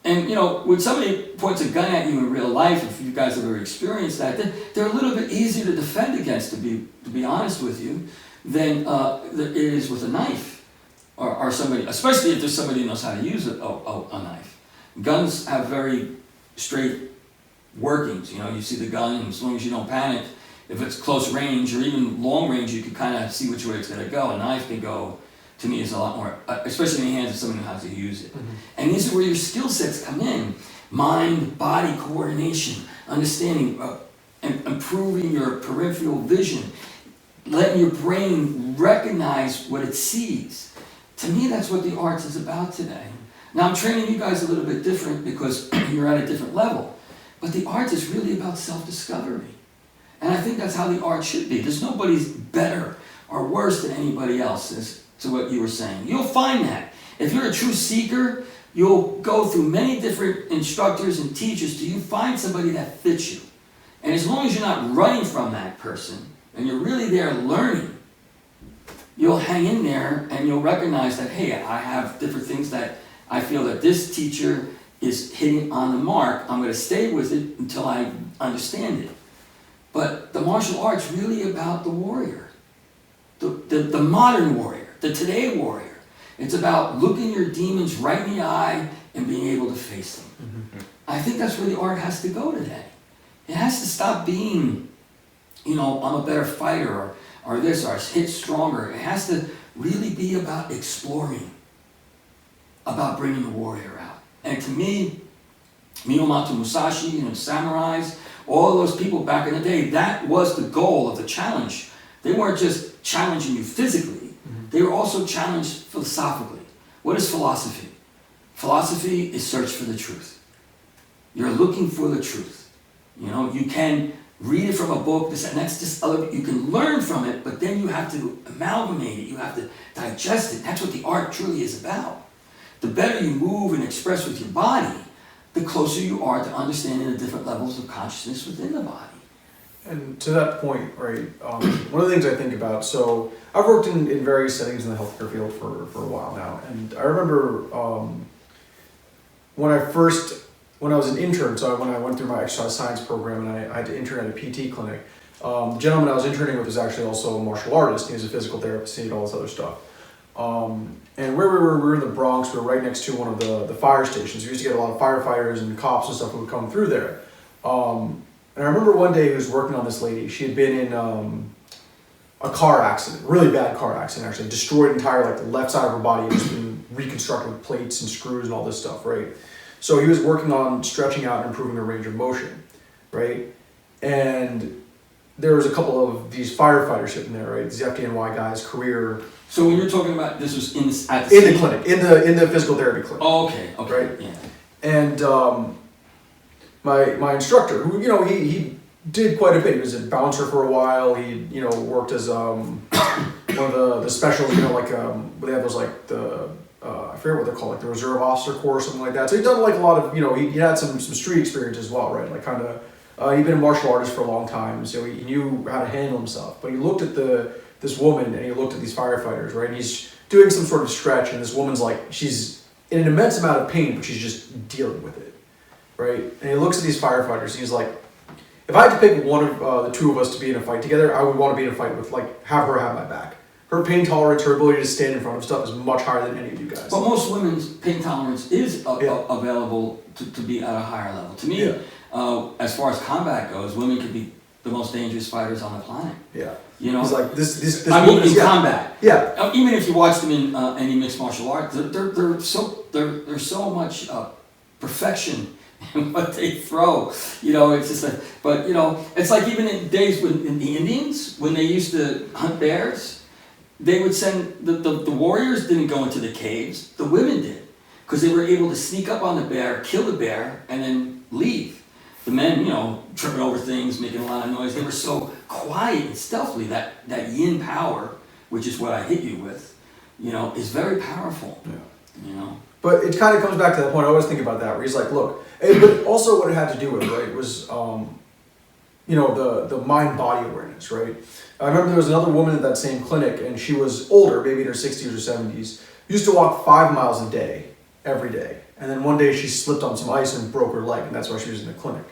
And, when somebody points a gun at you in real life, if you guys have ever experienced that, they're a little bit easier to defend against, to be honest with you, than it is with a knife or somebody, especially if there's somebody who knows how to use a knife. Guns have very straight workings. You see the gun, and as long as you don't panic, if it's close range or even long range, you can kind of see which way it's going to go. A knife can go, to me, is a lot more, especially in the hands of someone who knows how to use it. And this is where your skill sets come in. Mind, body coordination, understanding, improving your peripheral vision, letting your brain recognize what it sees. To me, that's what the arts is about today. Now, I'm training you guys a little bit different because you're at a different level. But the arts is really about self-discovery. And I think that's how the art should be. There's nobody's better or worse than anybody else, as to what you were saying. You'll find that. If you're a true seeker, you'll go through many different instructors and teachers till you find somebody that fits you. And as long as you're not running from that person, and you're really there learning, you'll hang in there and you'll recognize that, hey, I have different things that I feel that this teacher is hitting on the mark. I'm going to stay with it until I understand it. But the martial art's really about the warrior, the modern warrior, the today warrior. It's about looking your demons right in the eye and being able to face them. Mm-hmm. I think that's where the art has to go today. It has to stop being, I'm a better fighter or this, or hit stronger. It has to really be about exploring, about bringing the warrior out. And to me, Miyamoto Musashi and the samurais, all those people back in the day, that was the goal of the challenge. They weren't just challenging you physically, they were also challenged philosophically. What is philosophy? Philosophy is search for the truth. You're looking for the truth. You can read it from a book, this and that's just other, you can learn from it, but then you have to amalgamate it, you have to digest it. That's what the art truly is about. The better you move and express with your body, the closer you are to understanding the different levels of consciousness within the body. And to that point, right, one of the things I think about, so I've worked in various settings in the healthcare field for a while now, and I remember when I was an intern, so when I went through my exercise science program and I had to intern at a PT clinic, the gentleman I was interning with was actually also a martial artist. He was a physical therapist, he did all this other stuff. And where we were in the Bronx, we were right next to one of the fire stations. We used to get a lot of firefighters and cops and stuff who would come through there. And I remember one day he was working on this lady. She had been in a car accident, really bad car accident actually, destroyed entire, the left side of her body, had just been reconstructed with plates and screws and all this stuff, right? So he was working on stretching out and improving her range of motion, right? And there was a couple of these firefighters sitting there, right? These FDNY guys, career. So when you're talking about, this was in the clinic, in the physical therapy clinic. Oh, okay, right? Yeah. And my instructor, who he did quite a bit. He was a bouncer for a while. He worked as one of the specials. They have those I forget what they're called, the Reserve Officer Corps or something like that. So he'd done a lot of he had some street experience as well, right? He'd been a martial artist for a long time, so he knew how to handle himself. But he looked at this woman and he looked at these firefighters, right? And he's doing some sort of stretch, and this woman's she's in an immense amount of pain, but she's just dealing with it, right? And he looks at these firefighters and he's like, if I had to pick one of the two of us to be in a fight together, I would want to be in a fight with have her have my back. Her pain tolerance, her ability to stand in front of stuff is much higher than any of you guys. But most women's pain tolerance is available to be at a higher level. To me, as far as combat goes, women could be the most dangerous fighters on the planet. Yeah. He's like this I mean, in combat. Yeah. Even if you watch them in any mixed martial arts, they're so much perfection in what they throw. It's just but it's like even in days in the Indians, when they used to hunt bears, they would send the warriors didn't go into the caves, the women did, because they were able to sneak up on the bear, kill the bear, and then leave. The men, tripping over things, making a lot of noise. They were so quiet and stealthily. That yin power, which is what I hit you with, is very powerful. Yeah. But it kind of comes back to that point. I always think about that, where he's like, look, but also what it had to do with, right, was, the mind-body awareness, right? I remember there was another woman at that same clinic, and she was older, maybe in her 60s or 70s, used to walk 5 miles a day, every day. And then one day she slipped on some ice and broke her leg, and that's why she was in the clinic.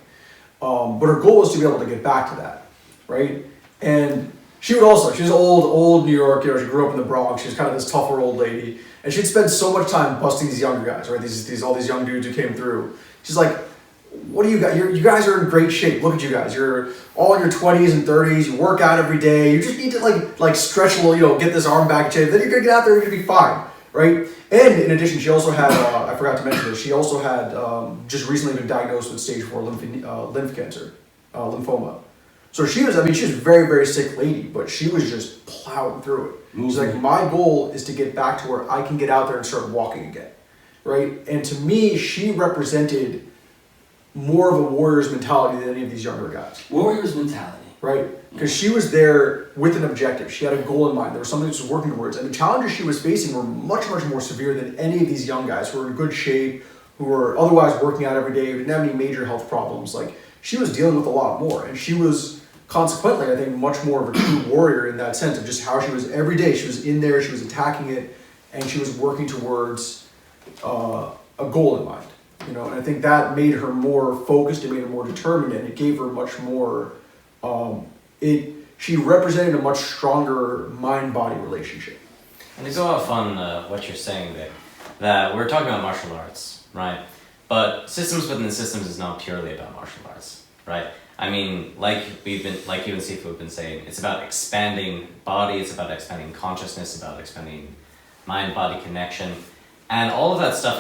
But her goal was to be able to get back to that, right? And she was old New York, she grew up in the Bronx, she was kind of this tougher old lady, and she'd spend so much time busting these younger guys, right? All these young dudes who came through. She's like, what do you got? You guys are in great shape. Look at you guys. You're all in your 20s and 30s. You work out every day. You just need to like stretch a little, get this arm back in shape. Then you're gonna get out there. You're gonna be fine, right? And in addition, she also had I forgot to mention this. She also had just recently been diagnosed with stage 4 lymph cancer, lymphoma. So she was a very, very sick lady, but she was just plowing through it. She's like, my goal is to get back to where I can get out there and start walking again, right? And to me, she represented more of a warrior's mentality than any of these younger guys. Warrior's mentality. Right? Because she was there with an objective. She had a goal in mind. There was something she was working towards. And the challenges she was facing were much, much more severe than any of these young guys who were in good shape, who were otherwise working out every day, who didn't have any major health problems. Like, she was dealing with a lot more. And she was, consequently, I think, much more of a true warrior in that sense of just how she was every day. She was in there, she was attacking it, and she was working towards a goal in mind. And I think that made her more focused, it made her more determined, and it gave her much more, she represented a much stronger mind-body relationship. And to go off on what you're saying there, that we're talking about martial arts, right? But systems within systems is not purely about martial arts, right? I mean, like you and Sifu have been saying, it's about expanding body, it's about expanding consciousness, about expanding mind-body connection, and all of that stuff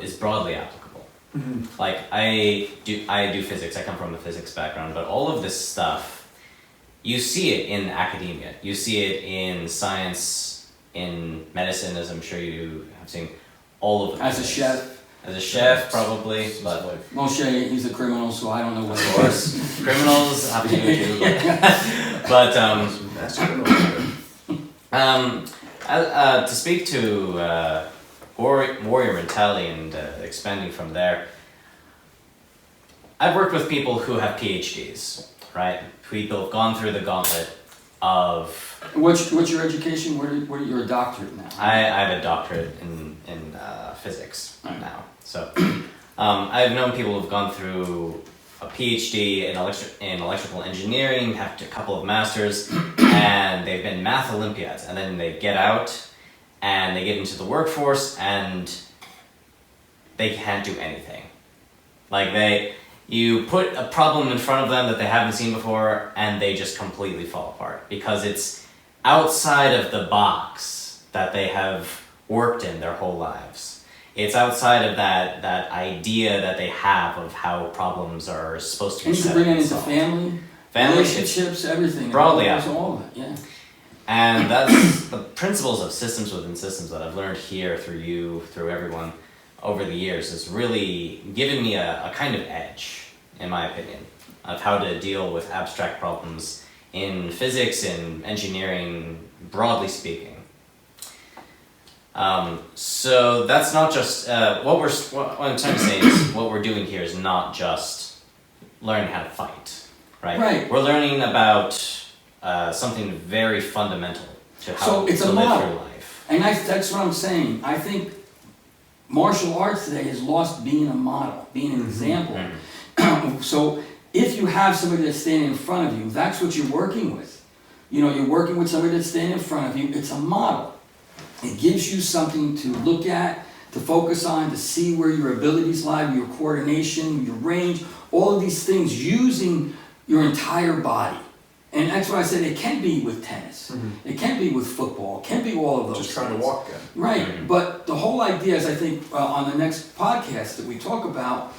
is broadly applicable. Mm-hmm. Like I do physics. I come from a physics background, but all of this stuff, you see it in academia. You see it in science, in medicine, as I'm sure you have seen all of it. As a chef, probably, but Moshe, he's a criminal, so I don't know what. Of course, criminals have to do it too. But to speak to warrior mentality and expanding from there, I've worked with people who have PhDs, right? People have gone through the gauntlet of... What's your education? You're a doctorate now? I have a doctorate in physics now. So I've known people who've gone through a PhD in electrical engineering, have a couple of masters, and they've been math Olympiads, and then they get out and they get into the workforce and they can't do anything. Like you put a problem in front of them that they haven't seen before and they just completely fall apart because it's outside of the box that they have worked in their whole lives. It's outside of that idea that they have of how problems are supposed to be and you set can bring it into family relationships, everything. Broadly, all of it, yeah. And that's the principles of systems within systems that I've learned here through you, through everyone over the years has really given me a kind of edge, in my opinion, of how to deal with abstract problems in physics and engineering, broadly speaking. So that's not just, what I'm trying to say is what we're doing here is not just learning how to fight, right? Right. We're learning about something very fundamental to how it's to a live model. your life. And that's what I'm saying. I think martial arts today has lost being a model, being an example. Mm-hmm. So if you have somebody that's standing in front of you, that's what you're working with. You're working with somebody that's standing in front of you. It's a model. It gives you something to look at, to focus on, to see where your abilities lie, your coordination, your range, all of these things using your entire body. And that's what I said, it can be with tennis. Mm-hmm. It can be with football. It can be all of those Just trying to walk again. Right. Mm-hmm. But the whole idea is, I think, on the next podcast that we talk about,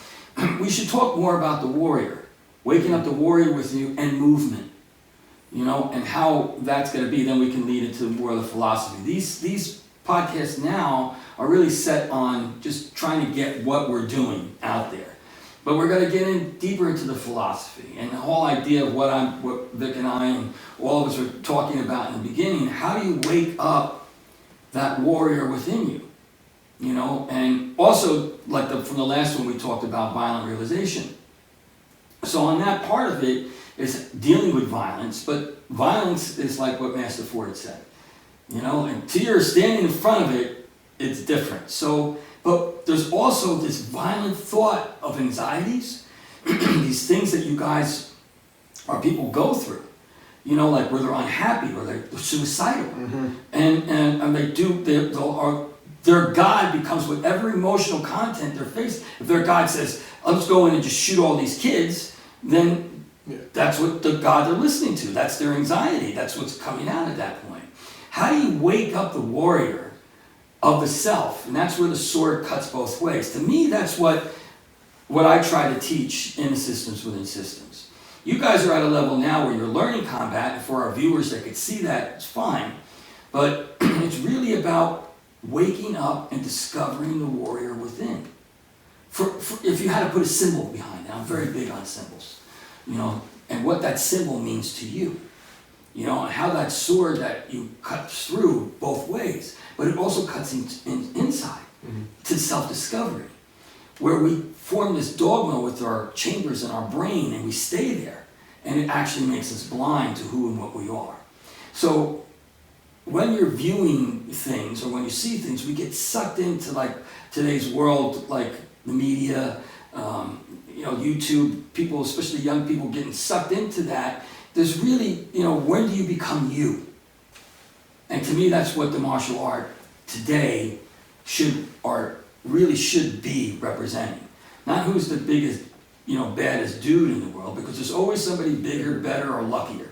we should talk more about the warrior. Waking up the warrior with you and movement. And how that's going to be. Then we can lead into more of the philosophy. These podcasts now are really set on just trying to get what we're doing out there. But we're going to get in deeper into the philosophy and the whole idea of what Vic and I and all of us were talking about in the beginning. How do you wake up that warrior within you? And also, like from the last one we talked about violent realization. So on that part of it is dealing with violence, but violence is like what Master Ford said. Until you're standing in front of it, it's different. So, but there's also this violent thought of anxieties, these things that you guys or people go through, like where they're unhappy or they're suicidal, mm-hmm. and they their God becomes whatever emotional content they're facing. If their God says, let's go in and just shoot all these kids, then that's what the God they're listening to. That's their anxiety. That's what's coming out at that point. How do you wake up the warrior of the self? And that's where the sword cuts both ways. To me, that's what I try to teach in the Systems Within Systems. You guys are at a level now where you're learning combat, and for our viewers that could see that, it's fine. But it's really about waking up and discovering the warrior within. If you had to put a symbol behind it, I'm very big on symbols, and what that symbol means to you, and how that sword that you cut through both ways, but it also cuts inside to self-discovery, where we form this dogma with our chambers in our brain and we stay there, and it actually makes us blind to who and what we are. So when you're viewing things or when you see things, we get sucked into like today's world, like the media, YouTube, people, especially young people, getting sucked into that. There's really, when do you become you? And to me, that's what the martial art today really should be representing. Not who's the biggest, baddest dude in the world, because there's always somebody bigger, better, or luckier.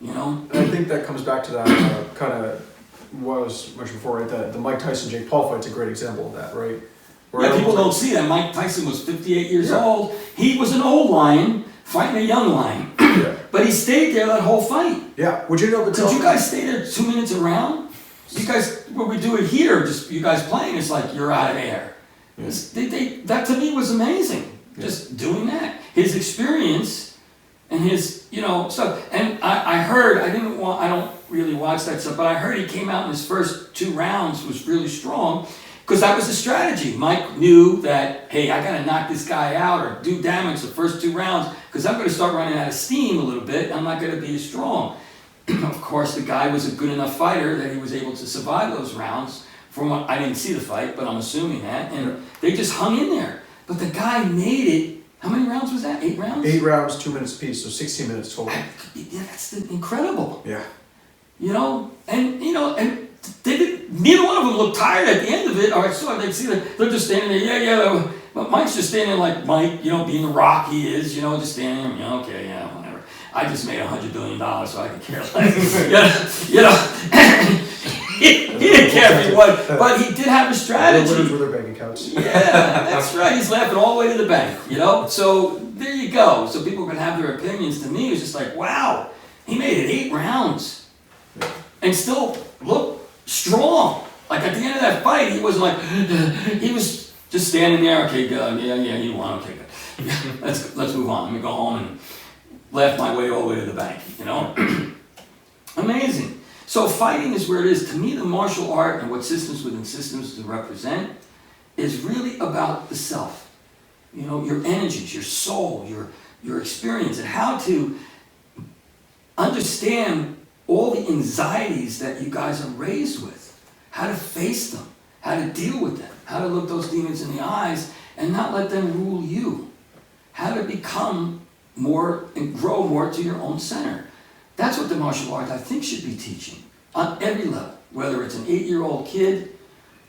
And I think that comes back to that kind of what I was mentioned before, right? The Mike Tyson Jake Paul fight's a great example of that, right? Yeah, people don't see that. Mike Tyson was 58 years old. He was an old lion fighting a young lion. But he stayed there that whole fight. Yeah. Would you know the Did you guys stay there 2 minutes around? You guys, what we do it here, just you guys playing, it's like you're out of air. Yeah. That to me was amazing. Just doing that. His experience and his, stuff. And I heard, I don't really watch that stuff, but I heard he came out in his first 2 rounds was really strong. Because that was the strategy. Mike knew that, hey, I got to knock this guy out or do damage the first 2 rounds because I'm going to start running out of steam a little bit. I'm not going to be as strong. Of course, the guy was a good enough fighter that he was able to survive those rounds. From what I didn't see the fight, but I'm assuming that. And they just hung in there. But the guy made it. How many rounds was that? 8 rounds? 8 rounds, 2 minutes apiece, so 16 minutes total. That's incredible. Yeah. And neither one of them looked tired at the end of it. Or I saw they'd see that they're just standing there. But Mike's just standing like Mike, being the rock he is, just standing there. Okay, whatever. I just made $100 billion, so I could care less. He didn't care if he won, but he did have a strategy. Winners with their bank accounts. Yeah, that's right. He's laughing all the way to the bank. So there you go. So people can have their opinions. To me, it was just like, wow, he made it 8 rounds, and still look strong. Like at the end of that fight, he wasn't like, he was just standing there. Okay, good. Yeah, you won. Okay, good. Let's move on. Let me go home and laugh my way all the way to the bank. Amazing. So fighting is where it is. To me, the martial art and what Systems Within Systems to represent is really about the self. Your energies, your soul, your experience, and how to understand all the anxieties that you guys are raised with, how to face them, how to deal with them, how to look those demons in the eyes and not let them rule you, how to become more and grow more to your own center. That's what the martial arts, I think, should be teaching on every level, whether it's an 8-year-old kid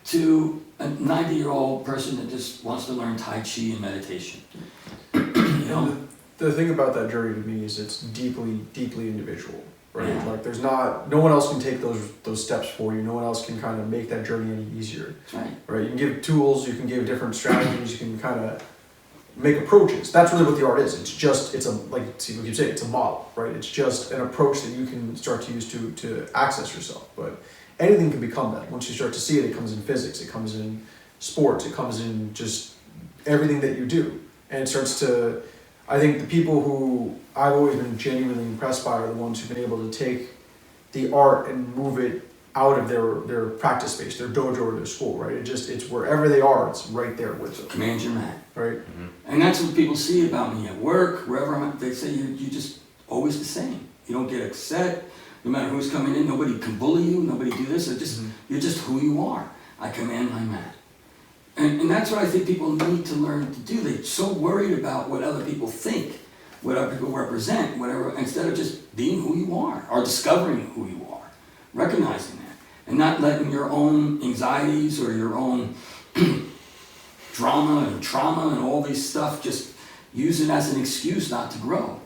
to a 90-year-old person that just wants to learn Tai Chi and meditation. The thing about that journey to me is it's deeply, deeply individual, right? Yeah. Like no one else can take those steps for you. No one else can kind of make that journey any easier. Right. Right? You can give tools, you can give different strategies, you can kind of make approaches. That's really what the art is. It's a model, right? It's just an approach that you can start to use to access yourself. But anything can become that. Once you start to see it, it comes in physics, it comes in sports, it comes in just everything that you do. And it starts to, I think the people who I've always been genuinely impressed by are the ones who've been able to take the art and move it out of their practice space, their dojo or their school, right? It's wherever they are, it's right there with them. Command your mat. Right? Mm-hmm. And that's what people see about me at work, wherever I'm at. They say you just always the same. You don't get upset, no matter who's coming in. Nobody can bully you. Nobody do this. You're just who you are. I command my mat. And that's what I think people need to learn to do. They're so worried about what other people think, what other people represent, whatever, instead of just being who you are or discovering who you are, recognizing that. and not letting your own anxieties or your own drama and trauma and all this stuff just use it as an excuse not to grow.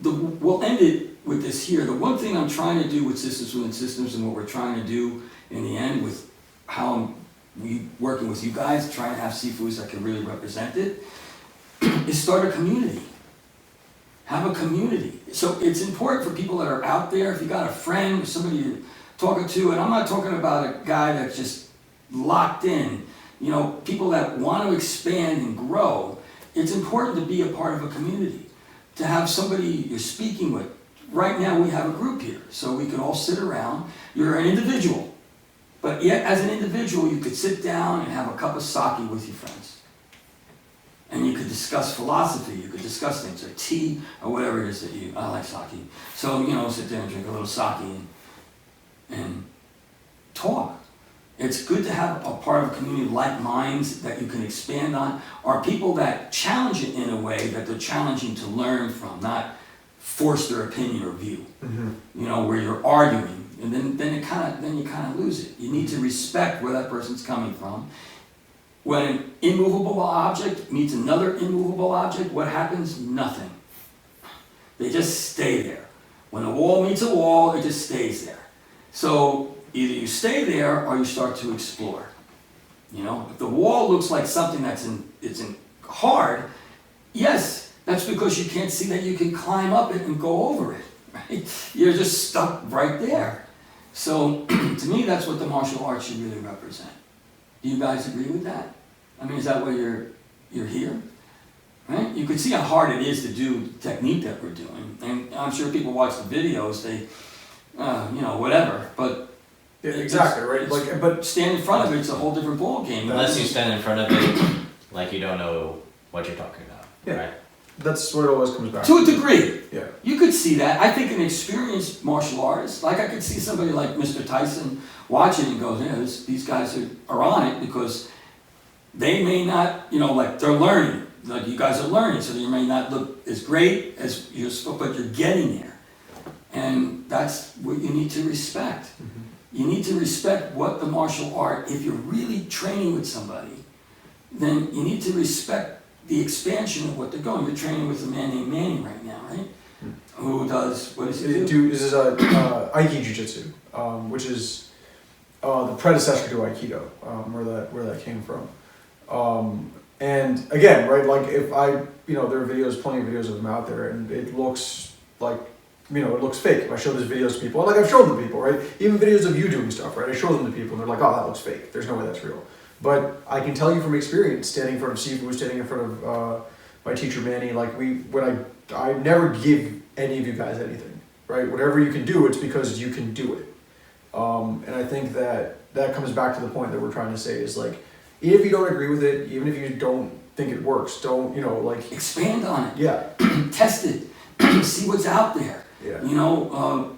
We'll end it with this here. The one thing I'm trying to do with Systems Within Systems and what we're trying to do in the end with how we working with you guys, trying to have Seafoods that can really represent it, is start a community. Have a community. So it's important for people that are out there, if you got a friend or somebody you're talking to, and I'm not talking about a guy that's just locked in, you know, people that want to expand and grow, it's important to be a part of a community. To have somebody you're speaking with. Right now we have a group here, so we can all sit around. You're an individual, but yet as an individual you could sit down and have a cup of sake with your friends. And you could discuss philosophy, you could discuss things, or tea, or whatever it is that I like sake. So, you know, sit there and drink a little sake and talk. It's good to have a part of a community like minds that you can expand on, or people that challenge it in a way that they're challenging to learn from, not force their opinion or view. You know, where you're arguing, and then you kind of lose it. You need to respect where that person's coming from. When an immovable object meets another immovable object, what happens? Nothing. They just stay there. When a wall meets a wall, it just stays there. So either you stay there or you start to explore. You know, if the wall looks like something it's hard, yes, that's because you can't see that you can climb up it and go over it. Right? You're just stuck right there. So to me, that's what the martial arts should really represent. Do you guys agree with that? I mean, is that why you're here? Right? You can see how hard it is to do the technique that we're doing, and I'm sure people watch the videos. They, you know, whatever. But Yeah, exactly, right? Like, but stand in front of it's a whole different ball game. Unless you stand in front of it, like you don't know what you're talking about. Yeah. Right? that's what it always comes back To a degree. Yeah. You could see that. I think an experienced martial artist, like I could see somebody like Mr. Tyson watching and goes, yeah, these guys are on it, because they may not, you know, like they're learning. Like you guys are learning, so you may not look as great as you're supposed, but you're getting there. And that's what you need to respect. You need to respect what the martial art, if you're really training with somebody, then you need to respect the expansion of what they're going. You're training with a man named Manny right now, right? Who does, what does he do? This is Aiki Jiu-Jitsu, which is the predecessor to Aikido, where that came from. And again, right, like if I, you know, there are videos, plenty of videos of them out there, and it looks like, you know, it looks fake. If I show these videos to people, like I've shown them to people, right? Even videos of you doing stuff, right? I show them to people, and they're like, oh, that looks fake. There's no way that's real. But I can tell you from experience, standing in front of Sifu, standing in front of my teacher Manny, like I never give any of you guys anything, right? Whatever you can do, it's because you can do it. And I think that comes back to the point that we're trying to say is like, even if you don't agree with it, even if you don't think it works, don't, you know, like... Expand on it. Yeah. Test it. See what's out there. Yeah. You know,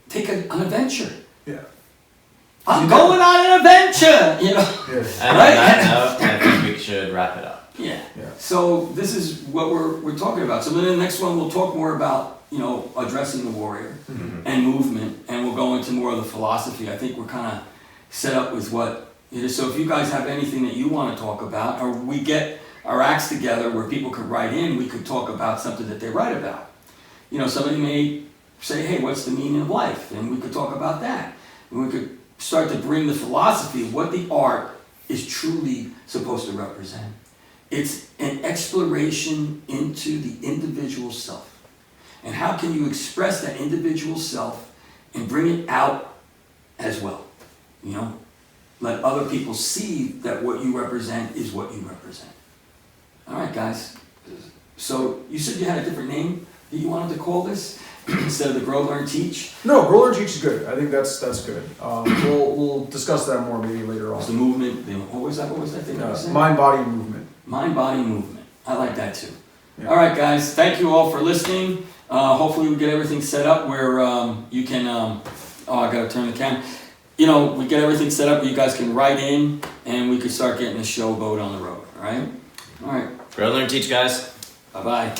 take an adventure. Yeah. I'm going on an adventure, you know. Yes. And Right? on that note, I think we should wrap it up. Yeah. Yeah. So this is what we're talking about. So then the next one we'll talk more about, you know, addressing the warrior and movement, and we'll go into more of the philosophy. I think we're kind of set up with what it is. So if you guys have anything that you want to talk about, or we get our acts together where people could write in, we could talk about something that they write about. You know, somebody may say, hey, what's the meaning of life? And we could talk about that. And we could start to bring the philosophy of what the art is truly supposed to represent. It's an exploration into the individual self. And how can you express that individual self and bring it out as well? You know, let other people see that what you represent is what you represent. All right, guys. So you said you had a different name that you wanted to call this instead of the Grow, Learn, Teach? No, Grow, Learn, Teach is good. I think that's good. We'll discuss that more maybe later on. It's the movement. What was that thing that you said? Mind, body, movement. Mind, body, movement. I like that too. Yeah. All right, guys. Thank you all for listening. Hopefully we get everything set up where you can... oh, I got to turn the camera. You know, we get everything set up where you guys can write in and we can start getting the showboat on the road. All right? All right. Grow, learn, teach, guys. Bye-bye.